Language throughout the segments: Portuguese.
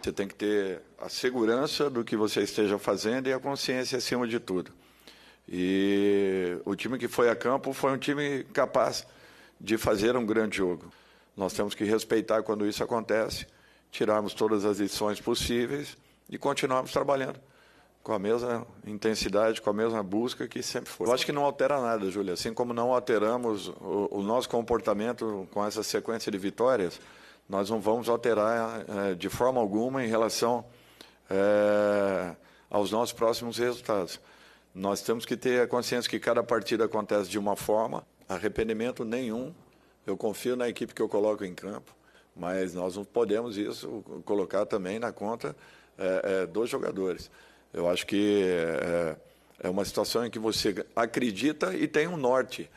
Você tem que ter a segurança do que você esteja fazendo e a consciência acima de tudo. E o time que foi a campo foi um time capaz de fazer um grande jogo. Nós temos que respeitar quando isso acontece, tirarmos todas as lições possíveis e continuarmos trabalhando com a mesma intensidade, com a mesma busca que sempre foi. Eu acho que não altera nada, Júlia. Assim como não alteramos o nosso comportamento com essa sequência de vitórias, nós não vamos alterar de forma alguma em relação aos nossos próximos resultados. Nós temos que ter a consciência que cada partida acontece de uma forma, arrependimento nenhum. Eu confio na equipe que eu coloco em campo, mas nós não podemos isso colocar também na conta dos jogadores. Eu acho que é uma situação em que você acredita e tem um norte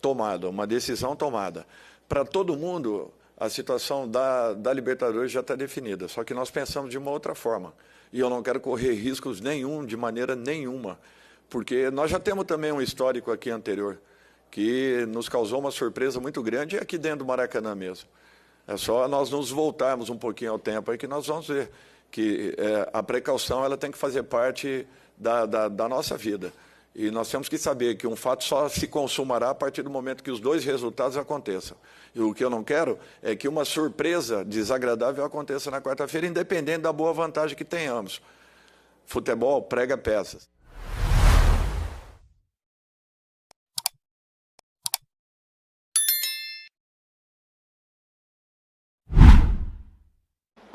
tomado, uma decisão tomada. Para todo mundo, a situação da Libertadores já está definida, só que nós pensamos de uma outra forma. E eu não quero correr riscos nenhum, de maneira nenhuma, porque nós já temos também um histórico aqui anterior, que nos causou uma surpresa muito grande, aqui dentro do Maracanã mesmo. É só nós nos voltarmos um pouquinho ao tempo aí que nós vamos ver que a precaução ela tem que fazer parte da nossa vida. E nós temos que saber que um fato só se consumará a partir do momento que os dois resultados aconteçam. E o que eu não quero é que uma surpresa desagradável aconteça na quarta-feira, independente da boa vantagem que tenhamos. Futebol prega peças.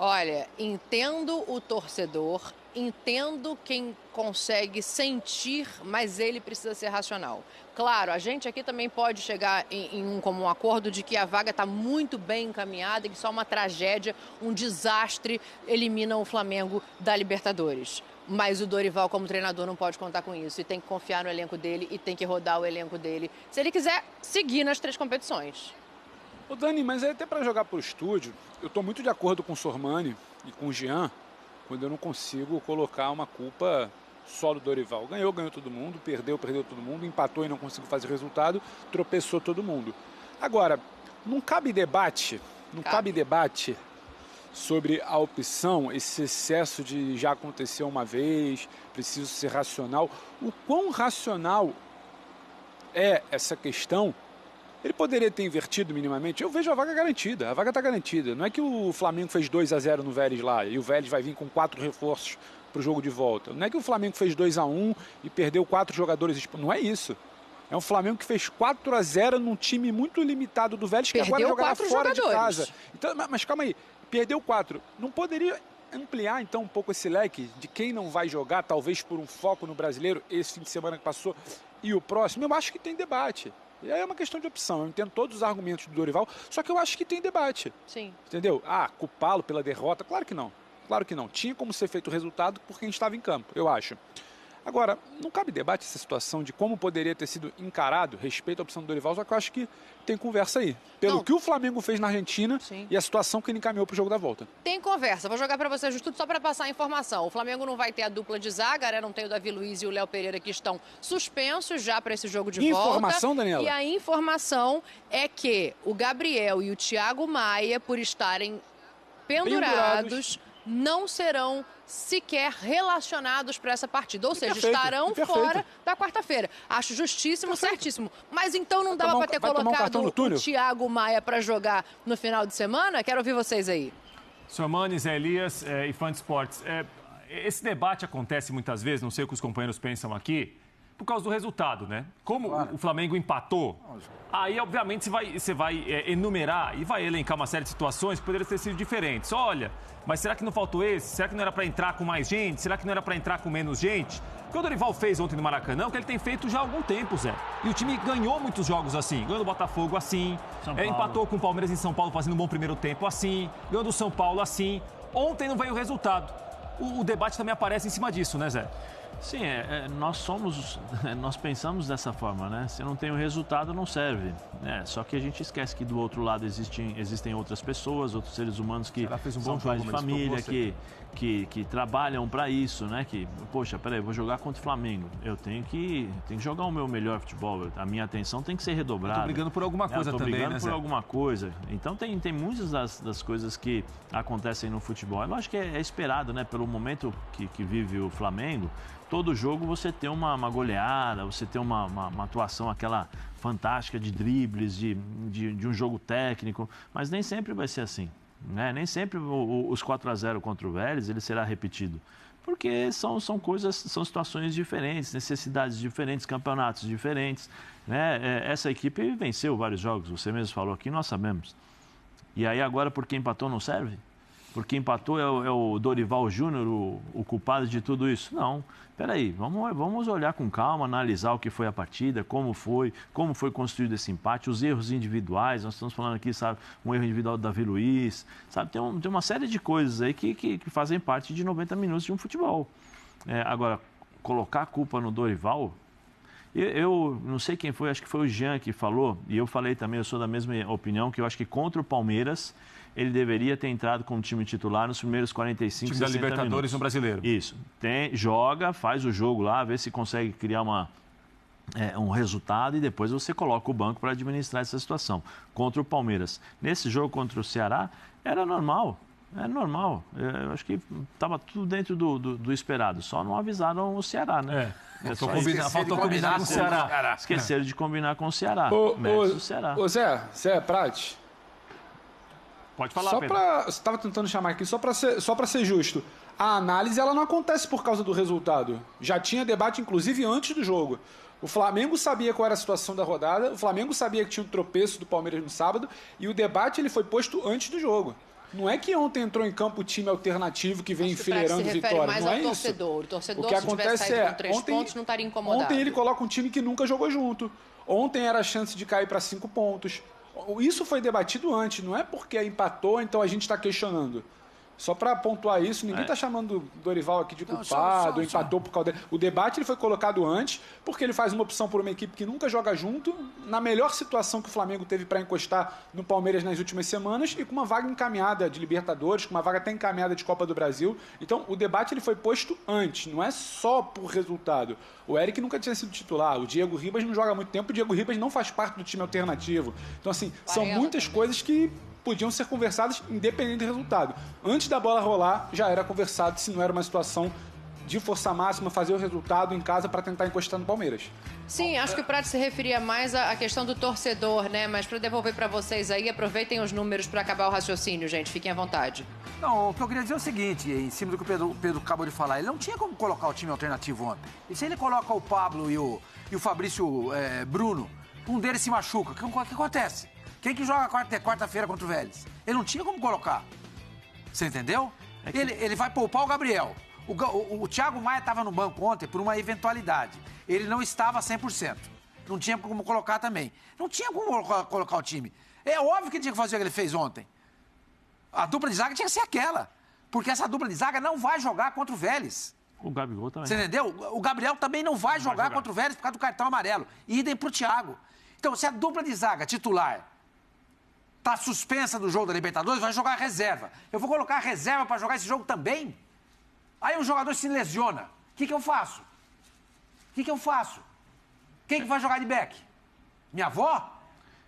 Olha, entendo o torcedor, entendo quem consegue sentir, mas ele precisa ser racional. Claro, a gente aqui também pode chegar em um comum acordo de que a vaga está muito bem encaminhada e que só uma tragédia, um desastre elimina o Flamengo da Libertadores. Mas o Dorival, como treinador, não pode contar com isso e tem que confiar no elenco dele e tem que rodar o elenco dele, se ele quiser seguir nas 3 competições. Ô Dani, mas até para jogar pro estúdio, eu estou muito de acordo com o Sormani e com o Jean, quando eu não consigo colocar uma culpa só do Dorival. Ganhou todo mundo, perdeu todo mundo, empatou e não conseguiu fazer resultado, tropeçou todo mundo. Agora, não cabe debate sobre a opção, esse excesso de já aconteceu uma vez, preciso ser racional. O quão racional é essa questão? Ele poderia ter invertido minimamente. Eu vejo a vaga garantida. A vaga está garantida. Não é que o Flamengo fez 2-0 no Vélez lá e o Vélez vai vir com 4 reforços para o jogo de volta. Não é que o Flamengo fez 2-1 e perdeu 4 jogadores. Não é isso. É um Flamengo que fez 4-0 num time muito limitado do Vélez, que agora jogará fora de casa. Então, mas calma aí. Perdeu 4. Não poderia ampliar então um pouco esse leque de quem não vai jogar, talvez por um foco no brasileiro, esse fim de semana que passou e o próximo? Eu acho que tem debate. E aí é uma questão de opção. Eu entendo todos os argumentos do Dorival, só que eu acho que tem debate. Sim. Entendeu? Culpá-lo pela derrota? Claro que não. Claro que não. Tinha como ser feito o resultado por quem estava em campo, eu acho. Agora, não cabe debate essa situação de como poderia ter sido encarado, respeito à opção do Dorival, só que eu acho que tem conversa aí. Pelo que o Flamengo fez na Argentina. Sim. E a situação que ele encaminhou para o jogo da volta. Tem conversa. Vou jogar para vocês tudo só para passar a informação. O Flamengo não vai ter a dupla de zaga, né? Não tem o Davi Luiz e o Léo Pereira, que estão suspensos já para esse jogo de volta. Informação, Daniela? E a informação é que o Gabriel e o Thiago Maia, por estarem pendurados, não serão sequer relacionados para essa partida. Ou seja, estarão fora da quarta-feira. Acho justíssimo, certíssimo. Mas então não dava para ter colocado o Thiago Maia para jogar no final de semana? Quero ouvir vocês aí. Sormani, Zé Elias e Fã de Esportes. Esse debate acontece muitas vezes, não sei o que os companheiros pensam aqui, por causa do resultado, né? Como o Flamengo empatou, aí, obviamente, você vai enumerar e vai elencar uma série de situações que poderiam ter sido diferentes. Olha, mas será que não faltou esse? Será que não era para entrar com mais gente? Será que não era para entrar com menos gente? O que o Dorival fez ontem no Maracanã, o que ele tem feito já há algum tempo, Zé. E o time ganhou muitos jogos assim. Ganhou do Botafogo assim, empatou com o Palmeiras em São Paulo fazendo um bom primeiro tempo assim, ganhou do São Paulo assim. Ontem não veio o resultado. O debate também aparece em cima disso, né, Zé? Sim, nós pensamos dessa forma, né? Se não tem o resultado, não serve. Né? Só que a gente esquece que do outro lado existem outras pessoas, outros seres humanos que são pais de família, que trabalham para isso, né? Que, poxa, peraí, vou jogar contra o Flamengo. Eu tenho que jogar o meu melhor futebol. A minha atenção tem que ser redobrada. Eu tô brigando por alguma coisa também, né, Zé? Tô brigando por alguma coisa. Então tem muitas das coisas que acontecem no futebol. Eu acho que é esperado, né? Pelo momento que vive o Flamengo. Todo jogo você tem uma goleada, você tem uma atuação aquela fantástica de dribles, de um jogo técnico, mas nem sempre vai ser assim. Né? Nem sempre os 4-0 contra o Vélez ele será repetido. Porque são situações diferentes, necessidades diferentes, campeonatos diferentes. Né? Essa equipe venceu vários jogos, você mesmo falou aqui, nós sabemos. E aí agora porque empatou não serve? Porque empatou é o Dorival Júnior o culpado de tudo isso? Não. Peraí, vamos olhar com calma, analisar o que foi a partida, como foi construído esse empate, os erros individuais. Nós estamos falando aqui, sabe, um erro individual do Davi Luiz. Sabe, tem uma série de coisas aí que fazem parte de 90 minutos de um futebol. Agora, colocar a culpa no Dorival... Eu não sei quem foi, acho que foi o Jean que falou, e eu falei também, eu sou da mesma opinião, que eu acho que contra o Palmeiras ele deveria ter entrado com o time titular nos primeiros 45, 60 minutos. Time da Libertadores no Brasileiro. Isso. Joga, faz o jogo lá, vê se consegue criar um resultado e depois você coloca o banco para administrar essa situação. Contra o Palmeiras. Nesse jogo contra o Ceará, era normal. É normal. Eu acho que estava tudo dentro do esperado. Só não avisaram o Ceará, né? Faltou combinar com o Ceará. Esqueceram de combinar com o Ceará. O Ceará. Zé Prati. Pode falar, Pedro. Você estava tentando chamar aqui, só para ser justo. A análise ela não acontece por causa do resultado. Já tinha debate, inclusive, antes do jogo. O Flamengo sabia qual era a situação da rodada, o Flamengo sabia que tinha um tropeço do Palmeiras no sábado, e o debate ele foi posto antes do jogo. Não é que ontem entrou em campo o time alternativo que vem enfileirando vitórias, não é isso. O torcedor, o que acontece é, com 3 pontos, não estaria incomodado. Ontem ele coloca um time que nunca jogou junto. Ontem era a chance de cair para 5 pontos. Isso foi debatido antes, não é porque empatou, então a gente está questionando. Só para pontuar isso, ninguém está chamando o Dorival aqui de culpado, empatou por causa dele. O debate ele foi colocado antes, porque ele faz uma opção por uma equipe que nunca joga junto, na melhor situação que o Flamengo teve para encostar no Palmeiras nas últimas semanas, e com uma vaga encaminhada de Libertadores, com uma vaga até encaminhada de Copa do Brasil. Então, o debate ele foi posto antes, não é só por resultado. O Eric nunca tinha sido titular, o Diego Ribas não joga há muito tempo, o Diego Ribas não faz parte do time alternativo. Então, assim, são muitas coisas que podiam ser conversadas independente do resultado. Antes da bola rolar, já era conversado se não era uma situação de força máxima, fazer o resultado em casa para tentar encostar no Palmeiras. Sim, acho que o Prati se referia mais à questão do torcedor, né? Mas para devolver para vocês aí, aproveitem os números para acabar o raciocínio, gente. Fiquem à vontade. Não, o que eu queria dizer é o seguinte, em cima do que o Pedro acabou de falar, ele não tinha como colocar o time alternativo ontem. E se ele coloca o Pablo e o Fabrício Bruno, um deles se machuca, o que acontece? Quem que joga quarta-feira contra o Vélez? Ele não tinha como colocar. Você entendeu? Ele vai poupar o Gabriel. O Thiago Maia estava no banco ontem por uma eventualidade. Ele não estava 100%. Não tinha como colocar também. Não tinha como colocar o time. É óbvio que ele tinha que fazer o que ele fez ontem. A dupla de zaga tinha que ser aquela. Porque essa dupla de zaga não vai jogar contra o Vélez. O Gabigol também. Você entendeu? O Gabriel também não vai jogar contra o Vélez por causa do cartão amarelo. E idem pro Thiago. Então, se a dupla de zaga titular está suspensa do jogo da Libertadores, vai jogar a reserva. Eu vou colocar a reserva para jogar esse jogo também? Aí um jogador se lesiona. O que eu faço? Quem que vai jogar de back? Minha avó?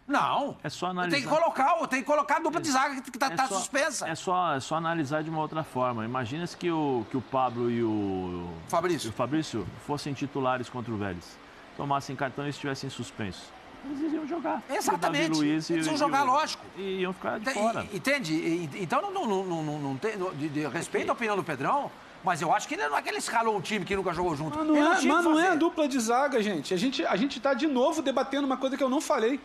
Não. É só analisar. Eu tenho que colocar a dupla de zaga que está suspensa. É só analisar de uma outra forma. Imagina-se que o Pablo e o Fabrício fossem titulares contra o Vélez. Tomassem cartão e estivessem suspensos. Eles iriam jogar. Exatamente. Luiz eles iam jogar, lógico. E iam ficar de fora. Entende? Então, não tem, de respeito à opinião do Pedrão, mas eu acho que ele não é que ele escalou um time que nunca jogou junto. Mas não é a dupla de zaga, gente. A gente está de novo debatendo uma coisa que eu não falei.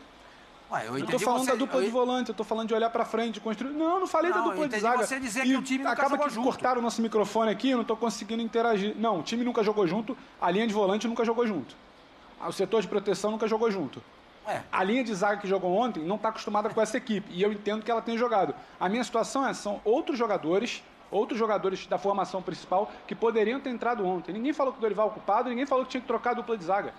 Eu tô falando da dupla de volante, eu tô falando de olhar pra frente, de construir... Não falei da dupla de zaga. Você dizer que o time nunca jogou junto. Cortaram o nosso microfone aqui, eu não tô conseguindo interagir. Não, o time nunca jogou junto, a linha de volante nunca jogou junto. O setor de proteção nunca jogou junto. A linha de zaga que jogou ontem não está acostumada com essa equipe. E eu entendo que ela tem jogado. A minha situação são outros jogadores outros jogadores da formação principal que poderiam ter entrado ontem. Ninguém falou que o Dorival é culpado, ninguém falou que tinha que trocar a dupla de zaga.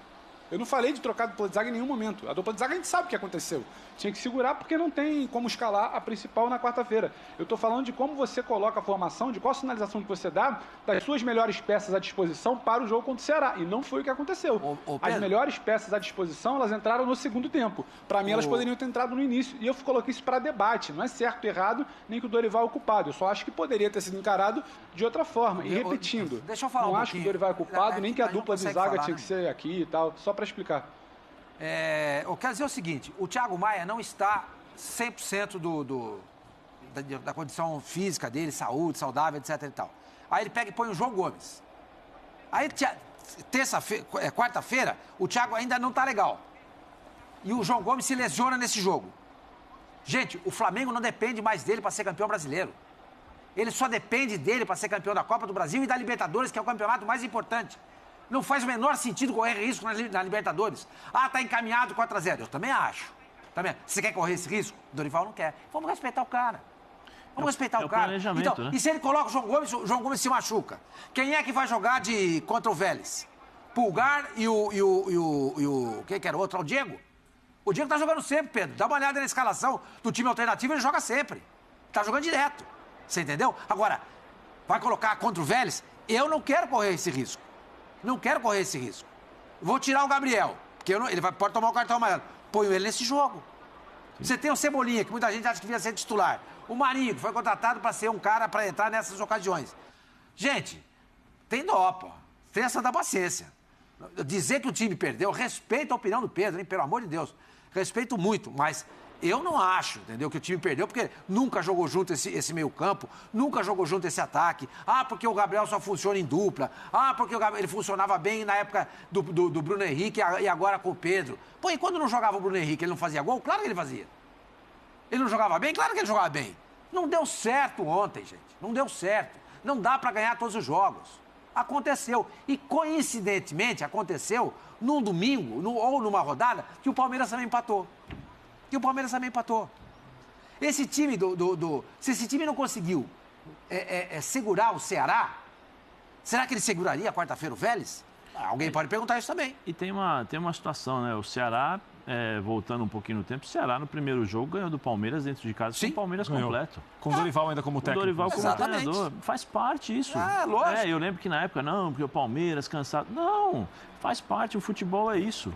Eu não falei de trocar a dupla de zaga em nenhum momento. A dupla de zaga a gente sabe o que aconteceu. Tinha que segurar porque não tem como escalar a principal na quarta-feira. Eu estou falando de como você coloca a formação, de qual sinalização que você dá das suas melhores peças à disposição para o jogo contra o Ceará. E não foi o que aconteceu. As melhores peças à disposição, elas entraram no segundo tempo. Para mim, elas poderiam ter entrado no início. E eu coloquei isso para debate. Não é certo ou errado, nem que o Dorival é o culpado. Eu só acho que poderia ter sido encarado de outra forma. E repetindo, deixa eu falar não acho que o Dorival é culpado, nem que a dupla de zaga tinha que ser aqui e tal. Só para explicar. Eu quero dizer o seguinte, o Thiago Maia não está 100% da condição física dele, saúde, saudável, etc e tal. Aí ele pega e põe o João Gomes. Aí, quarta-feira, o Thiago ainda não está legal. E o João Gomes se lesiona nesse jogo. Gente, o Flamengo não depende mais dele para ser campeão brasileiro. Ele só depende dele para ser campeão da Copa do Brasil e da Libertadores, que é o campeonato mais importante. Não faz o menor sentido correr risco na Libertadores. Tá encaminhado 4-0. Eu também acho. Você quer correr esse risco? O Dorival não quer. Vamos respeitar o cara. Vamos respeitar o cara. Então, né? E se ele coloca o João Gomes se machuca? Quem é que vai jogar contra o Vélez? Pulgar e o quem que era o outro? O Diego? O Diego tá jogando sempre, Pedro. Dá uma olhada na escalação do time alternativo, ele joga sempre. Tá jogando direto. Você entendeu? Agora, vai colocar contra o Vélez? Eu não quero correr esse risco. Não quero correr esse risco. Vou tirar o Gabriel, porque ele pode tomar o cartão amarelo. Ponho ele nesse jogo. Sim. Você tem o Cebolinha, que muita gente acha que devia ser titular. O Marinho, que foi contratado para ser um cara para entrar nessas ocasiões. Gente, tem dó, pô. Tenha santa paciência. Dizer que o time perdeu, respeito a opinião do Pedro, hein? Pelo amor de Deus. Respeito muito, mas eu não acho, entendeu, que o time perdeu, porque nunca jogou junto esse meio-campo, nunca jogou junto esse ataque. Porque o Gabriel só funciona em dupla. Porque ele funcionava bem na época do Bruno Henrique e agora com o Pedro. Pô, e quando não jogava o Bruno Henrique, ele não fazia gol? Claro que ele fazia. Ele não jogava bem? Claro que ele jogava bem. Não deu certo ontem, gente. Não deu certo. Não dá pra ganhar todos os jogos. Aconteceu. E, coincidentemente, aconteceu num domingo, ou numa rodada, que o Palmeiras também empatou. Esse time se esse time não conseguiu segurar o Ceará, será que ele seguraria quarta-feira o Vélez? Alguém pode perguntar isso também. E tem uma situação, né? O Ceará, voltando um pouquinho no tempo, o Ceará no primeiro jogo ganhou do Palmeiras dentro de casa. Sim, com o Palmeiras completo. Com o Dorival ainda como técnico. O Dorival como treinador. Faz parte isso. Lógico. Eu lembro que na época, não, porque o Palmeiras cansado. Não, faz parte, o futebol é isso.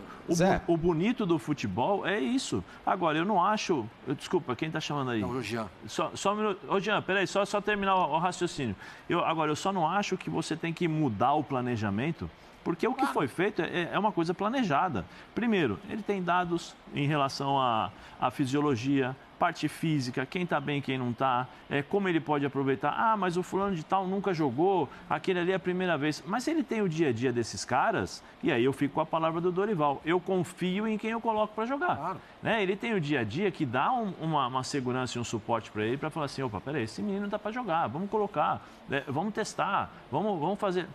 O bonito do futebol é isso. Agora, eu não acho... Desculpa, quem tá chamando aí? Não, o Jean. Só um minuto. Ô, Jean, peraí, só terminar o raciocínio. Eu só não acho que você tem que mudar o planejamento, porque o que foi feito é uma coisa planejada. Primeiro, ele tem dados em relação à fisiologia, parte física, quem está bem, quem não está, como ele pode aproveitar. Mas o fulano de tal nunca jogou, aquele ali é a primeira vez. Mas ele tem o dia a dia desses caras, e aí eu fico com a palavra do Dorival. Eu confio em quem eu coloco para jogar. Claro. Né? Ele tem o dia a dia que dá uma segurança e um suporte para ele, para falar assim, opa, peraí, esse menino dá para jogar, vamos colocar, vamos testar, vamos fazer...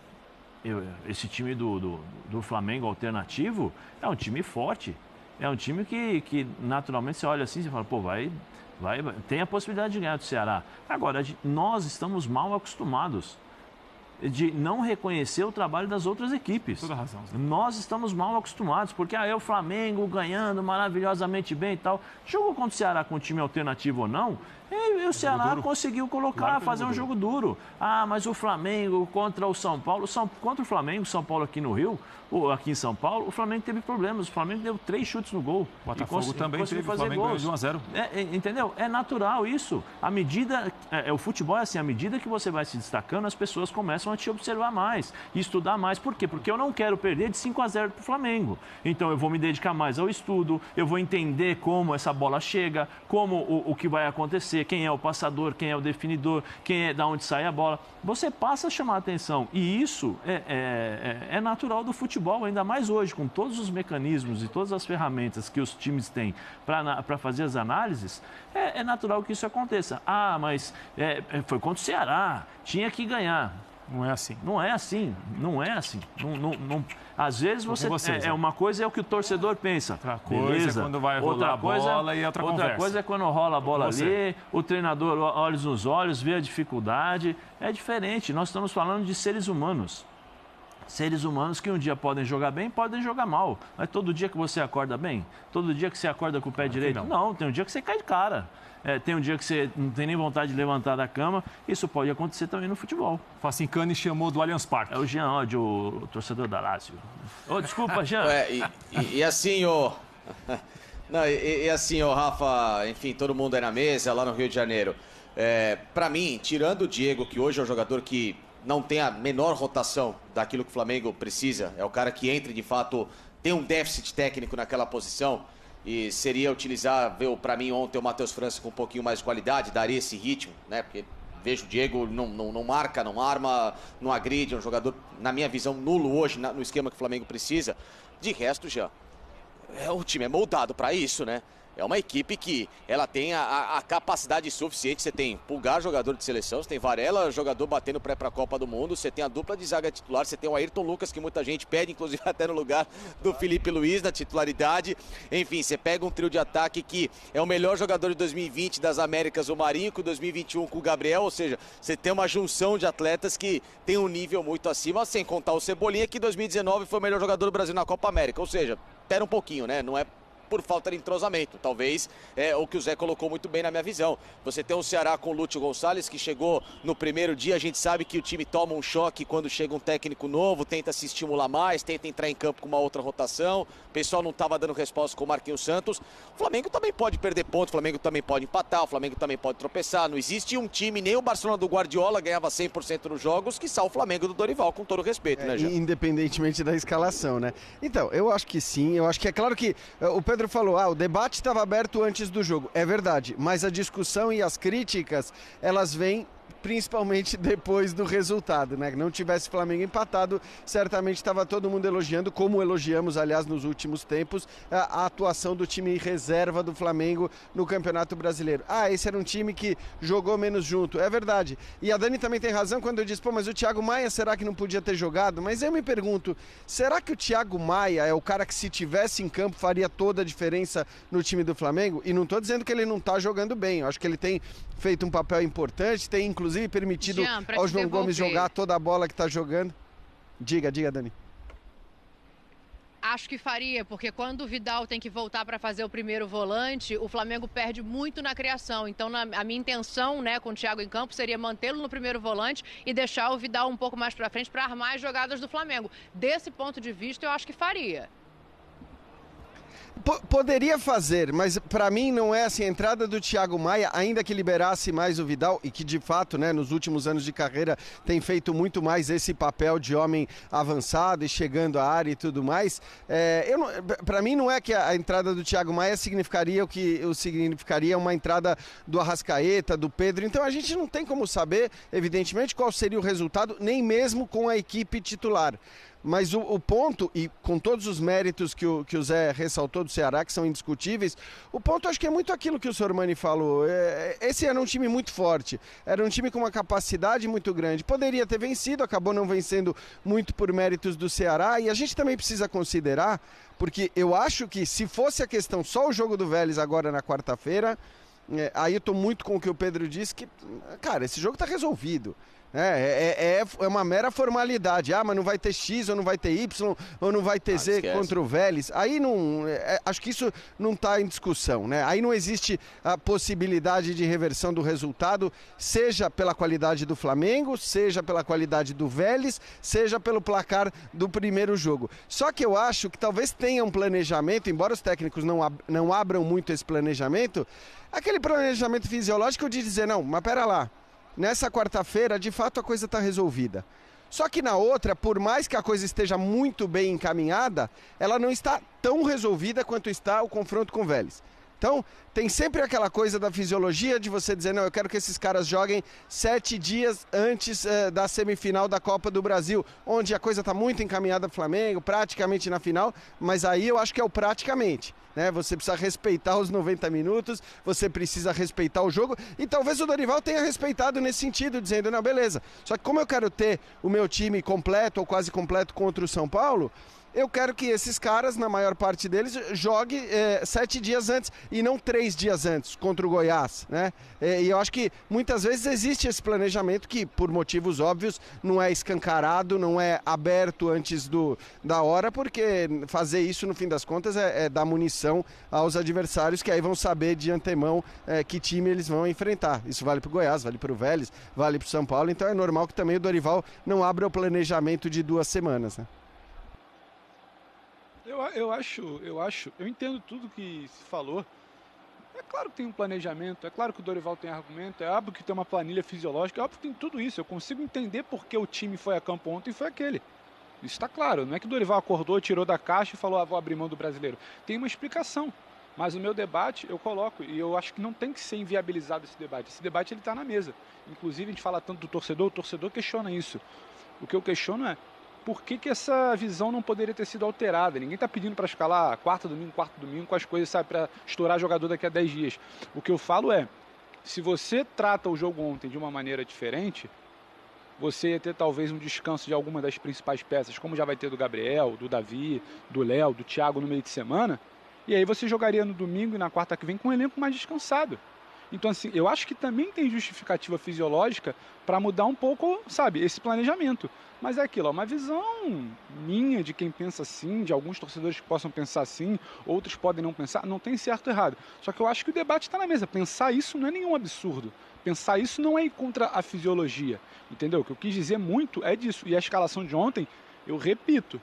Esse time do Flamengo alternativo é um time forte. É um time que naturalmente você olha assim e fala, pô, tem a possibilidade de ganhar do Ceará. Agora, nós estamos mal acostumados de não reconhecer o trabalho das outras equipes. Toda razão. Nós estamos mal acostumados, porque é o Flamengo ganhando maravilhosamente bem e tal. Jogou contra o Ceará com um time alternativo ou não, e o Ceará conseguiu colocar, fazer um jogo duro. Mas o Flamengo contra o São Paulo, contra o Flamengo, São Paulo aqui no Rio, ou aqui em São Paulo, o Flamengo teve problemas. O Flamengo deu 3 chutes no gol. O Botafogo também teve, o Flamengo ganhou de 1-0. Entendeu? É natural isso. O futebol é assim, à medida que você vai se destacando, as pessoas começam a te observar mais e estudar mais. Por quê? Porque eu não quero perder de 5-0 para o Flamengo. Então eu vou me dedicar mais ao estudo, eu vou entender como essa bola chega, como o que vai acontecer, quem é o passador, quem é o definidor, da onde sai a bola. Você passa a chamar a atenção. E isso é natural do futebol, ainda mais hoje, com todos os mecanismos e todas as ferramentas que os times têm para fazer as análises, é natural que isso aconteça. Mas foi contra o Ceará, tinha que ganhar. Não é assim. Não é assim. Às vezes uma coisa é o que o torcedor pensa. Outra coisa é quando vai rolar a bola e outra conversa. Outra coisa é quando rola a bola ali, o treinador olhos nos olhos, vê a dificuldade. É diferente. Nós estamos falando de seres humanos. Seres humanos que um dia podem jogar bem, podem jogar mal. Mas todo dia que você acorda bem? Todo dia que você acorda com o pé direito? Não, tem um dia que você cai de cara. Tem um dia que você não tem nem vontade de levantar da cama. Isso pode acontecer também no futebol. Facincani chamou do Allianz Parque. É o Jean Oddi, o torcedor da Lazio. Desculpa, Jean. E assim, Rafa, enfim, todo mundo é na mesa lá no Rio de Janeiro. Para mim, tirando o Diego, que hoje é um jogador que não tem a menor rotação daquilo que o Flamengo precisa, é o cara que entra e, de fato, tem um déficit técnico naquela posição, e seria utilizável, para mim, ontem o Matheus França com um pouquinho mais de qualidade, daria esse ritmo, né? Porque vejo o Diego não marca, não arma, não agride, é um jogador, na minha visão, nulo hoje, no esquema que o Flamengo precisa. De resto, já, o time é moldado para isso, né? É uma equipe que ela tem a capacidade suficiente. Você tem Pulgar, jogador de seleção, você tem Varela, jogador batendo pré para a Copa do Mundo, você tem a dupla de zaga titular, você tem o Ayrton Lucas, que muita gente pede, inclusive até no lugar do Felipe Luiz na titularidade. Enfim, você pega um trio de ataque que é o melhor jogador de 2020 das Américas, o Marinho, com 2021 com o Gabriel, ou seja, você tem uma junção de atletas que tem um nível muito acima, sem contar o Cebolinha, que em 2019 foi o melhor jogador do Brasil na Copa América. Ou seja, pera um pouquinho, né? Não é por falta de entrosamento, talvez é o que o Zé colocou muito bem na minha visão. Você tem um Ceará com o Lúcio Gonçalves, que chegou no primeiro dia, a gente sabe que o time toma um choque quando chega um técnico novo, tenta se estimular mais, tenta entrar em campo com uma outra rotação, o pessoal não estava dando resposta com o Marquinhos Santos. O Flamengo também pode perder pontos, o Flamengo também pode empatar, o Flamengo também pode tropeçar, não existe um time, nem o Barcelona do Guardiola ganhava 100% nos jogos, que o Flamengo do Dorival, com todo respeito, né, Jean? Independentemente da escalação, né? Então, eu acho que sim, eu acho que é claro que o Pedro falou, o debate estava aberto antes do jogo, é verdade, mas a discussão e as críticas, elas vêm principalmente depois do resultado, né? Não tivesse Flamengo empatado, certamente estava todo mundo elogiando, como elogiamos, aliás, nos últimos tempos, a atuação do time reserva do Flamengo no Campeonato Brasileiro. Esse era um time que jogou menos junto, é verdade. E a Dani também tem razão quando eu disse, mas o Thiago Maia, será que não podia ter jogado? Mas eu me pergunto, será que o Thiago Maia é o cara que, se tivesse em campo, faria toda a diferença no time do Flamengo? E não estou dizendo que ele não está jogando bem, eu acho que ele tem feito um papel importante, tem inclusive permitido ao João Gomes jogar toda a bola que está jogando. Diga, Dani. Acho que faria, porque quando o Vidal tem que voltar para fazer o primeiro volante, o Flamengo perde muito na criação. Então, a minha intenção, né, com o Thiago em campo seria mantê-lo no primeiro volante e deixar o Vidal um pouco mais para frente para armar as jogadas do Flamengo. Desse ponto de vista, eu acho que faria. Poderia fazer, mas para mim não é assim, a entrada do Thiago Maia, ainda que liberasse mais o Vidal, e que de fato, né, nos últimos anos de carreira tem feito muito mais esse papel de homem avançado e chegando à área e tudo mais, para mim não é que a entrada do Thiago Maia significaria o que significaria uma entrada do Arrascaeta, do Pedro, então a gente não tem como saber, evidentemente, qual seria o resultado, nem mesmo com a equipe titular. Mas o ponto, e com todos os méritos que o Zé ressaltou do Ceará, que são indiscutíveis, o ponto acho que é muito aquilo que o Sormani falou. Esse era um time muito forte, era um time com uma capacidade muito grande. Poderia ter vencido, acabou não vencendo muito por méritos do Ceará. E a gente também precisa considerar, porque eu acho que se fosse a questão só o jogo do Vélez agora na quarta-feira, aí eu estou muito com o que o Pedro disse, que, cara, esse jogo está resolvido. É uma mera formalidade. Mas não vai ter X, ou não vai ter Y, ou não vai ter Z contra o Vélez. Aí não. Acho que isso não está em discussão, né? Aí não existe a possibilidade de reversão do resultado, seja pela qualidade do Flamengo, seja pela qualidade do Vélez, seja pelo placar do primeiro jogo. Só que eu acho que talvez tenha um planejamento, embora os técnicos não abram muito esse planejamento, aquele planejamento fisiológico de dizer, não, mas pera lá. Nessa quarta-feira, de fato, a coisa está resolvida. Só que na outra, por mais que a coisa esteja muito bem encaminhada, ela não está tão resolvida quanto está o confronto com o Vélez. Então, tem sempre aquela coisa da fisiologia de você dizer, não, eu quero que esses caras joguem 7 dias antes da semifinal da Copa do Brasil, onde a coisa está muito encaminhada para o Flamengo, praticamente na final, mas aí eu acho que é o praticamente, né? Você precisa respeitar os 90 minutos, você precisa respeitar o jogo, e talvez o Dorival tenha respeitado nesse sentido, dizendo, não, beleza, só que como eu quero ter o meu time completo ou quase completo contra o São Paulo, eu quero que esses caras, na maior parte deles, joguem 7 dias antes e não 3 dias antes contra o Goiás, né? E eu acho que muitas vezes existe esse planejamento que, por motivos óbvios, não é escancarado, não é aberto antes da hora, porque fazer isso, no fim das contas, é dar munição aos adversários que aí vão saber de antemão que time eles vão enfrentar. Isso vale para o Goiás, vale para o Vélez, vale para o São Paulo, então é normal que também o Dorival não abra o planejamento de 2 semanas, né? Eu entendo tudo que se falou. É claro que tem um planejamento, é claro que o Dorival tem argumento, é óbvio que tem uma planilha fisiológica, é óbvio que tem tudo isso. Eu consigo entender por que o time foi a campo ontem e foi aquele. Isso está claro, não é que o Dorival acordou, tirou da caixa e falou, vou abrir mão do brasileiro. Tem uma explicação, mas o meu debate eu coloco, e eu acho que não tem que ser inviabilizado esse debate. Esse debate ele está na mesa. Inclusive a gente fala tanto do torcedor, o torcedor questiona isso. O que eu questiono é, por que essa visão não poderia ter sido alterada? Ninguém está pedindo para escalar quarto domingo, com as coisas, sabe, para estourar jogador daqui a 10 dias. O que eu falo é, se você trata o jogo ontem de uma maneira diferente, você ia ter talvez um descanso de alguma das principais peças, como já vai ter do Gabriel, do Davi, do Léo, do Thiago no meio de semana, e aí você jogaria no domingo e na quarta que vem com um elenco mais descansado. Então, assim, eu acho que também tem justificativa fisiológica para mudar um pouco, sabe, esse planejamento. Mas é aquilo, uma visão minha de quem pensa assim, de alguns torcedores que possam pensar assim, outros podem não pensar, não tem certo ou errado. Só que eu acho que o debate está na mesa. Pensar isso não é nenhum absurdo. Pensar isso não é ir contra a fisiologia, entendeu? O que eu quis dizer muito é disso. E a escalação de ontem, eu repito,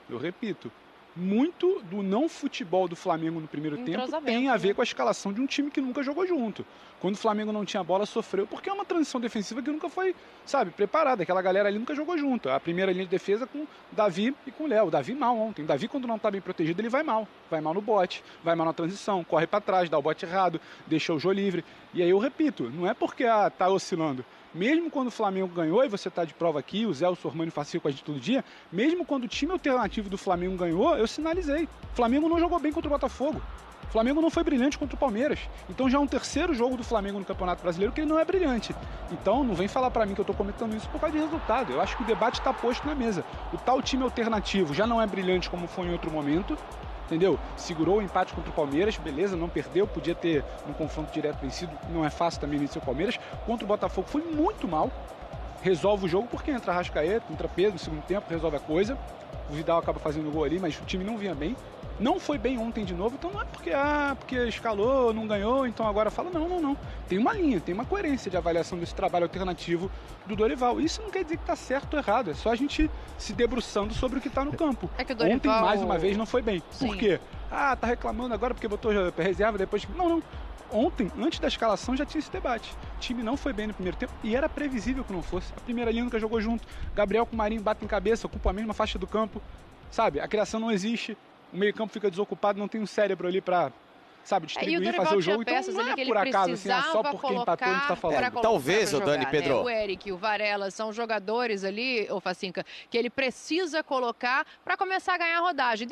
muito do não futebol do Flamengo no primeiro tempo tem a ver com a escalação de um time que nunca jogou junto. Quando o Flamengo não tinha bola, sofreu, porque é uma transição defensiva que nunca foi, sabe, preparada. Aquela galera ali nunca jogou junto. A primeira linha de defesa com Davi e com Léo. O Davi mal ontem. O Davi, quando não está bem protegido, ele vai mal. Vai mal no bote, vai mal na transição, corre para trás, dá o bote errado, deixa o jogo livre. E aí eu repito, não é porque tá oscilando. Mesmo quando o Flamengo ganhou, e você está de prova aqui, o Zé, o Sormani fazia com a gente todo dia, mesmo quando o time alternativo do Flamengo ganhou, eu sinalizei. O Flamengo não jogou bem contra o Botafogo. O Flamengo não foi brilhante contra o Palmeiras. Então já é um terceiro jogo do Flamengo no Campeonato Brasileiro que ele não é brilhante. Então não vem falar para mim que eu estou comentando isso por causa de resultado. Eu acho que o debate está posto na mesa. O tal time alternativo já não é brilhante como foi em outro momento. Entendeu? Segurou o empate contra o Palmeiras, beleza, não perdeu, podia ter um confronto direto vencido, não é fácil também vencer o Palmeiras. Contra o Botafogo foi muito mal, resolve o jogo porque entra Arrascaeta, entra Pedro no segundo tempo, resolve a coisa. O Vidal acaba fazendo o gol ali, mas o time não vinha bem. Não foi bem ontem de novo, então não é porque escalou, não ganhou, então agora fala, não. Tem uma linha, tem uma coerência de avaliação desse trabalho alternativo do Dorival. Isso não quer dizer que está certo ou errado, é só a gente se debruçando sobre o que está no campo. É que o Dorival... Ontem, mais uma vez, não foi bem. Sim. Por quê? Tá reclamando agora porque botou reserva depois... Não. Ontem, antes da escalação, já tinha esse debate. O time não foi bem no primeiro tempo e era previsível que não fosse. A primeira linha nunca jogou junto. Gabriel com o Marinho batem cabeça, ocupam a mesma faixa do campo. Sabe? A criação não existe. O meio-campo fica desocupado, não tem um cérebro ali para, sabe, distribuir, fazer o jogo. Então não é por acaso, assim, só porque empatou a gente está falando. Talvez, o Dani, Pedro. Né? O Eric, o Varela são jogadores ali, ô Facinca, que ele precisa colocar para começar a ganhar rodagem.